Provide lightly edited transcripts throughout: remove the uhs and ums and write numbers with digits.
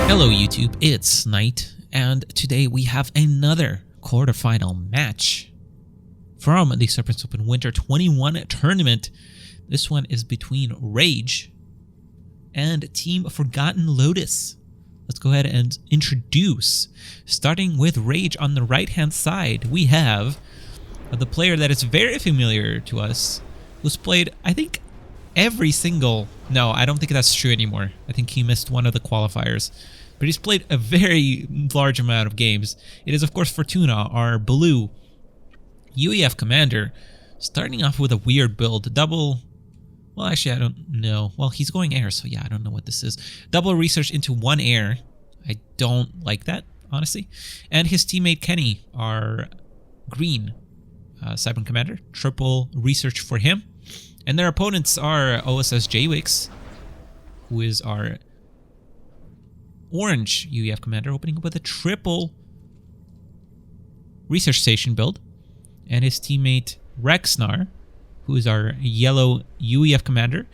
Hello YouTube, it's Nite, and today we have another quarterfinal match from the Serpent Open Winter 21 tournament. This one is between Rage and Team Forgotten Lotus. Let's go ahead and introduce. Starting with Rage on the right hand side, we have the player that is very familiar to us, who's played, I think, every single... No, I don't think that's true anymore. I think he missed one of the qualifiers. But he's played a very large amount of games. It is, of course, Fortuna, our blue UEF commander, starting off with a weird build. Double... Well, actually, I don't know. Well, he's going air, so yeah, I don't know what this is. Double research into one air. I don't like that, honestly. And his teammate Kenny, our green Cyber commander. Triple research for him. And their opponents are OSS JWix, who is our orange UEF commander, opening up with a triple research station build. And his teammate Rexnar, who is our yellow UEF commander.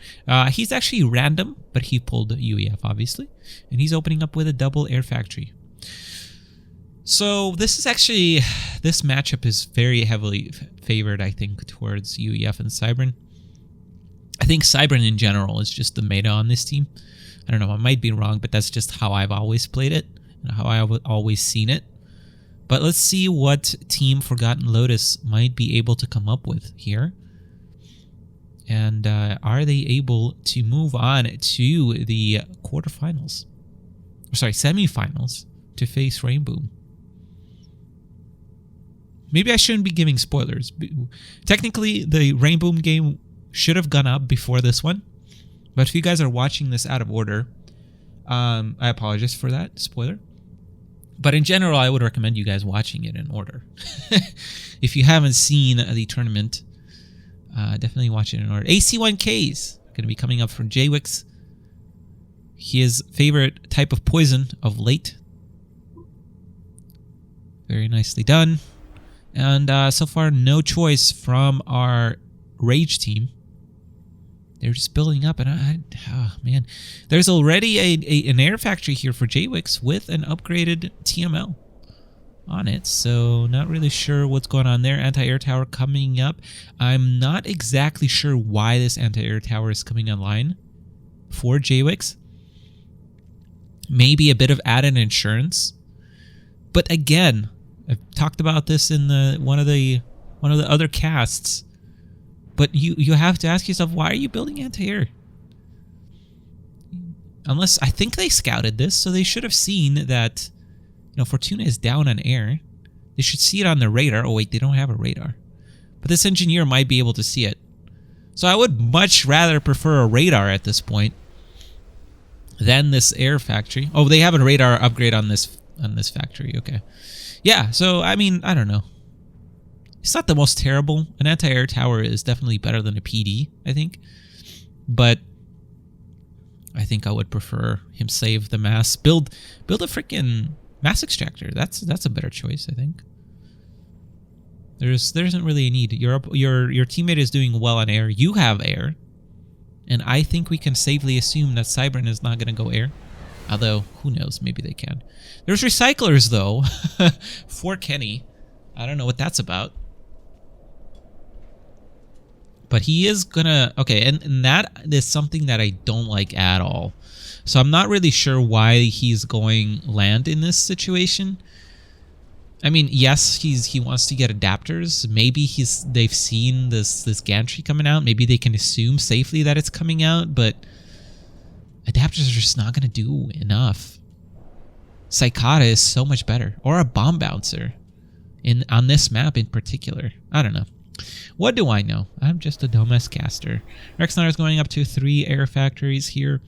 He's actually random, but he pulled UEF, obviously. And he's opening up with a double air factory. So this is actually... This matchup is very heavily favored, I think, towards UEF and Cybern. I think Cybern in general is just the meta on this team. I don't know, I might be wrong, but that's just how I've always played it. And how I've always seen it. But let's see what Team Forgotten Lotus might be able to come up with here. And are they able to move on to the quarterfinals? Or sorry, semifinals to face Rainbow. Maybe I shouldn't be giving spoilers. Technically, the Rainbow game should have gone up before this one. But if you guys are watching this out of order, I apologize for that spoiler. But in general, I would recommend you guys watching it in order. If you haven't seen the tournament, definitely watch it in order. AC1Ks going to be coming up from JWix. His favorite type of poison of late. Very nicely done. And so far, no choice from our Rage team. They're just building up, and oh man, there's already an air factory here for JWix with an upgraded TML on it, so not really sure what's going on there. Anti-air tower coming up. I'm not exactly sure why this anti-air tower is coming online for JWix. Maybe a bit of added insurance, but again, I've talked about this in one of the other casts. But you have to ask yourself, why are you building anti-air? Unless, I think they scouted this, so they should have seen that, you know, Fortuna is down on air. They should see it on their radar. Oh wait, they don't have a radar. But this engineer might be able to see it. So I would much rather prefer a radar at this point than this air factory. Oh, they have a radar upgrade on this factory. Okay. Yeah, so I mean, I don't know. It's not the most terrible. An anti-air tower is definitely better than a PD, I think. But I think I would prefer him save the mass. Build a freaking mass extractor. That's a better choice, I think. There isn't really a need. Your teammate is doing well on air. You have air. And I think we can safely assume that Cybern is not going to go air. Although, who knows? Maybe they can. There's recyclers, though, for Kenny. I don't know what that's about. But he is gonna... Okay, and that is something that I don't like at all. So I'm not really sure why he's going land in this situation. I mean, yes, he wants to get adapters. Maybe they've seen this gantry coming out. Maybe they can assume safely that it's coming out, but adapters are just not gonna do enough. Psychota is so much better. Or a bomb bouncer. On this map in particular. I don't know. What do I know? I'm just a dumbass caster. Rexnar is going up to 3 air factories here.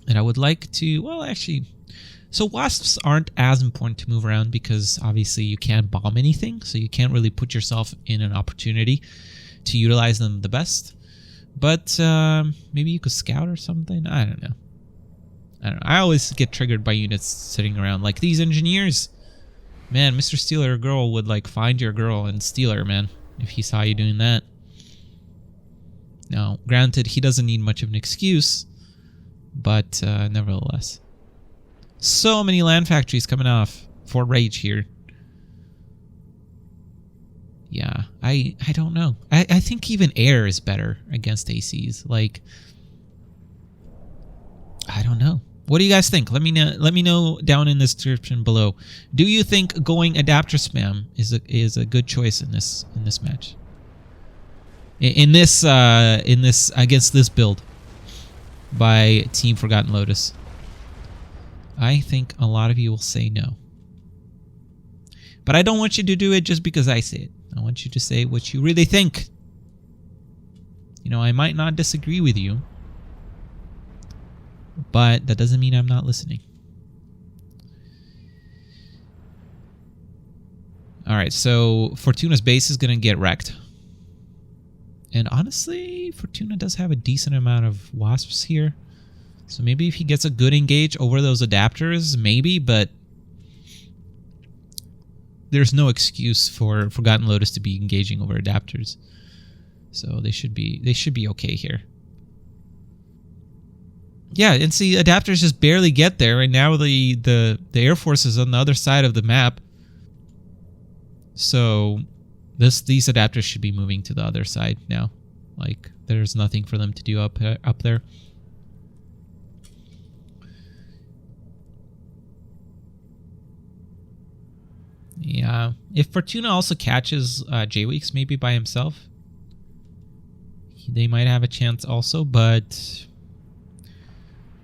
And I would like to... Well, actually... So wasps aren't as important to move around because obviously you can't bomb anything. So you can't really put yourself in an opportunity to utilize them the best. But maybe you could scout or something? I don't know. I always get triggered by units sitting around. Like these engineers... Man, Mr. Stealer Girl would like find your girl and steal her, man, if he saw you doing that. Now, granted, he doesn't need much of an excuse, but nevertheless. So many land factories coming off for Rage here. Yeah, I don't know. I think even air is better against ACs. Like, I don't know. What do you guys think? Let me know down in the description below. Do you think going adapter spam is a good choice in this match? In this against this build by Team Forgotten Lotus? I think a lot of you will say no. But I don't want you to do it just because I say it. I want you to say what you really think. You know, I might not disagree with you, but that doesn't mean I'm not listening. Alright, so Fortuna's base is going to get wrecked. And honestly, Fortuna does have a decent amount of wasps here. So maybe if he gets a good engage over those adapters, maybe, but there's no excuse for Forgotten Lotus to be engaging over adapters. So they should be okay here. Yeah, and see, adapters just barely get there, and now the Air Force is on the other side of the map. So these adapters should be moving to the other side now. Like, there's nothing for them to do up there. Yeah, if Fortuna also catches J-Weeks maybe by himself, they might have a chance also, but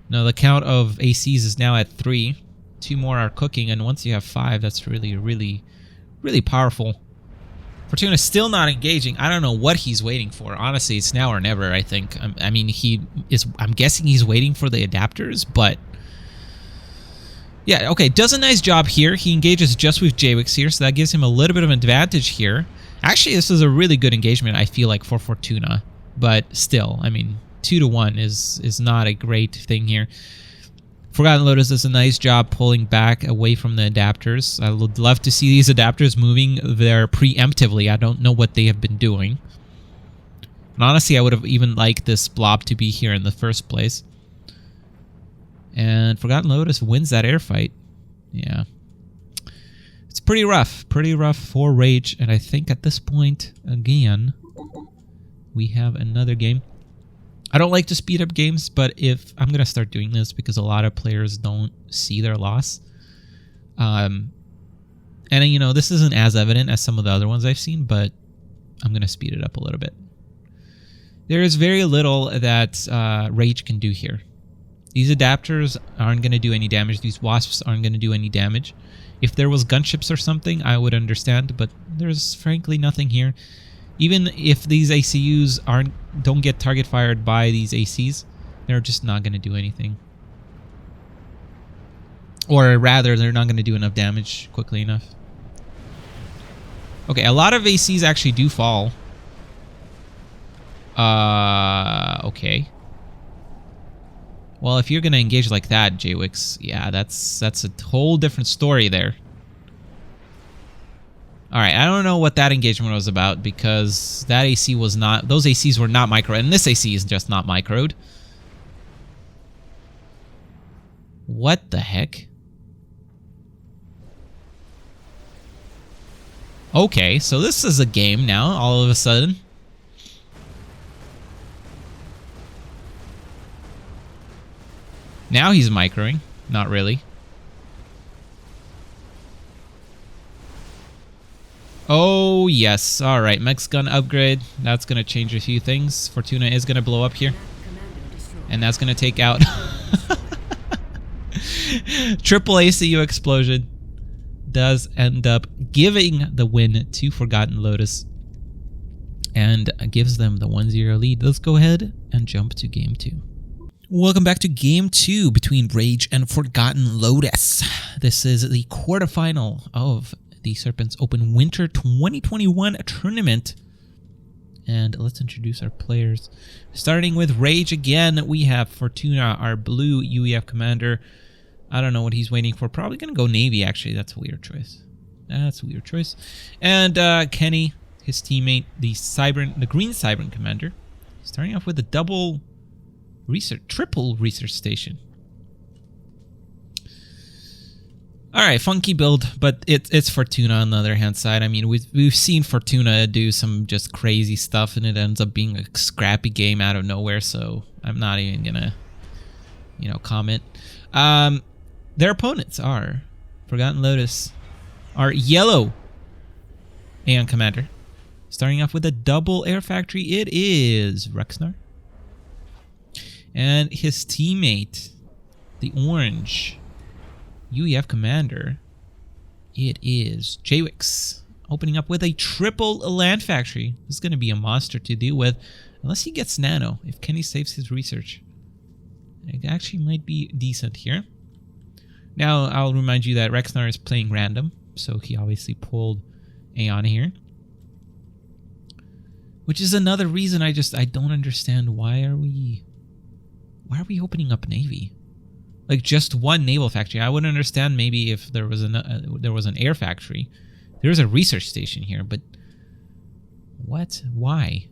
no, the count of ACs is now at 3. 2 more are cooking, and once you have 5, that's really, really, really powerful. Fortuna's still not engaging. I don't know what he's waiting for. Honestly, it's now or never, I think. I mean, I'm guessing he's waiting for the adapters, but yeah, okay, does a nice job here. He engages just with J-Wix here, so that gives him a little bit of an advantage here. Actually, this is a really good engagement, I feel like, for Fortuna. But still, I mean, 2-to-1 is not a great thing here. Forgotten Lotus does a nice job pulling back away from the adapters. I would love to see these adapters moving there preemptively. I don't know what they have been doing. And honestly, I would have even liked this blob to be here in the first place. And Forgotten Lotus wins that air fight. Yeah. It's pretty rough for Rage. And I think at this point, again, we have another game. I don't like to speed up games, but if I'm going to start doing this because a lot of players don't see their loss. And, you know, this isn't as evident as some of the other ones I've seen, but I'm going to speed it up a little bit. There is very little that Rage can do here. These adapters aren't going to do any damage. These wasps aren't going to do any damage. If there was gunships or something, I would understand, but there's frankly nothing here. Even if these ACUs don't get target fired by these ACs, they're just not going to do anything. Or rather, they're not going to do enough damage quickly enough. Okay, a lot of ACs actually do fall. Okay. Well, if you're going to engage like that, J-Wix, yeah, that's a whole different story there. Alright, I don't know what that engagement was about because that AC was not... Those ACs were not microed, and this AC is just not microed. What the heck? Okay, so this is a game now, all of a sudden. Now he's microing. Not really. Oh, yes. Alright, Mech's gun upgrade. That's going to change a few things. Fortuna is going to blow up here. And that's going to take out... Triple ACU explosion does end up giving the win to Forgotten Lotus. And gives them the 1-0 lead. Let's go ahead and jump to Game 2. Welcome back to Game 2 between Rage and Forgotten Lotus. This is the quarterfinal of the Serpent's Open Winter 2021 tournament. And let's introduce our players. Starting with Rage again, we have Fortuna, our blue UEF commander. I don't know what he's waiting for. Probably going to go Navy, actually. That's a weird choice. That's a weird choice. And Kenny, his teammate, the green Cyber commander. Starting off with a triple research station. All right, funky build, but it's Fortuna on the other hand side. I mean, we've seen Fortuna do some just crazy stuff, and it ends up being a scrappy game out of nowhere. So I'm not even gonna, comment. Their opponents are Forgotten Lotus, are yellow Aeon Commander. Starting off with a double air factory, it is Rexnar, and his teammate, the orange UEF Commander, it is Jwix, opening up with a triple land factory. This is going to be a monster to deal with, unless he gets nano. If Kenny saves his research, it actually might be decent here. Now, I'll remind you that Rexnar is playing random, so he obviously pulled Aeon here. Which is another reason I don't understand why are we opening up Navy? Like just one naval factory. I would understand maybe if there was an air factory. There's a research station here, but what? Why?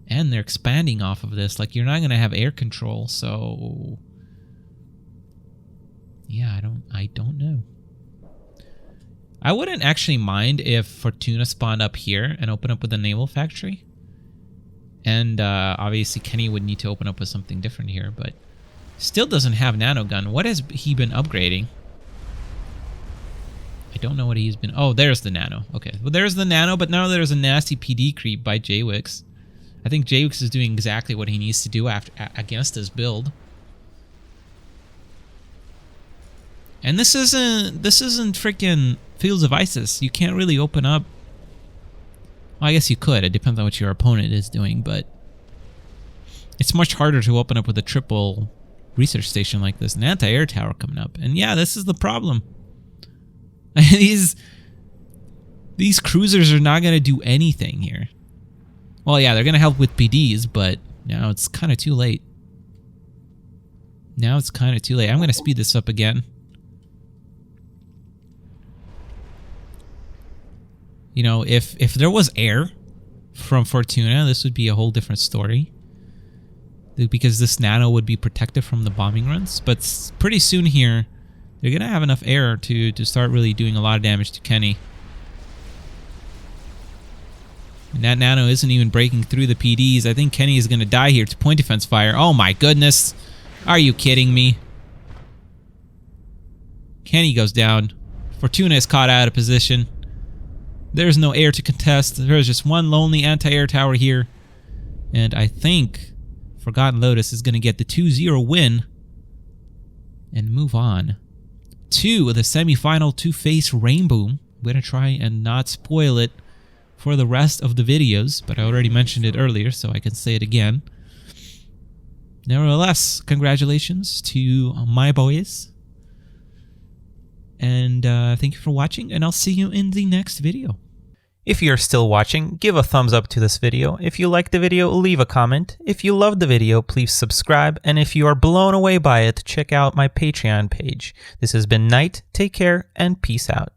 And they're expanding off of this. Like, you're not going to have air control, so yeah, I don't know. I wouldn't actually mind if Fortuna spawned up here and opened up with a naval factory. And obviously Kenny would need to open up with something different here, but still doesn't have nanogun. What has he been upgrading? I don't know what he's been... Oh, there's the nano. Okay, well, there's the nano, but now there's a nasty PD creep by Jwix. I think Jwix is doing exactly what he needs to do against this build. And this isn't freaking Fields of Isis. You can't really open up... Well, I guess you could. It depends on what your opponent is doing, but it's much harder to open up with a triple research station like this. An anti-air tower coming up. And yeah, this is the problem. These cruisers are not going to do anything here. Well, yeah, they're going to help with PDs, but now it's kind of too late. I'm going to speed this up again. If there was air from Fortuna, this would be a whole different story. Because this nano would be protected from the bombing runs. But pretty soon here, they're going to have enough air to start really doing a lot of damage to Kenny. And that nano isn't even breaking through the PDs. I think Kenny is going to die here to point defense fire. Oh my goodness. Are you kidding me? Kenny goes down. Fortuna is caught out of position. There's no air to contest. There's just one lonely anti-air tower here. And I think Forgotten Lotus is going to get the 2-0 win and move on to the semifinal two-face rainbow. I'm going to try and not spoil it for the rest of the videos, but I already mentioned it earlier, so I can say it again. Nevertheless, congratulations to my boys. And thank you for watching, and I'll see you in the next video. If you're still watching, give a thumbs up to this video. If you liked the video, leave a comment. If you loved the video, please subscribe. And if you are blown away by it, check out my Patreon page. This has been Nite. Take care, and peace out.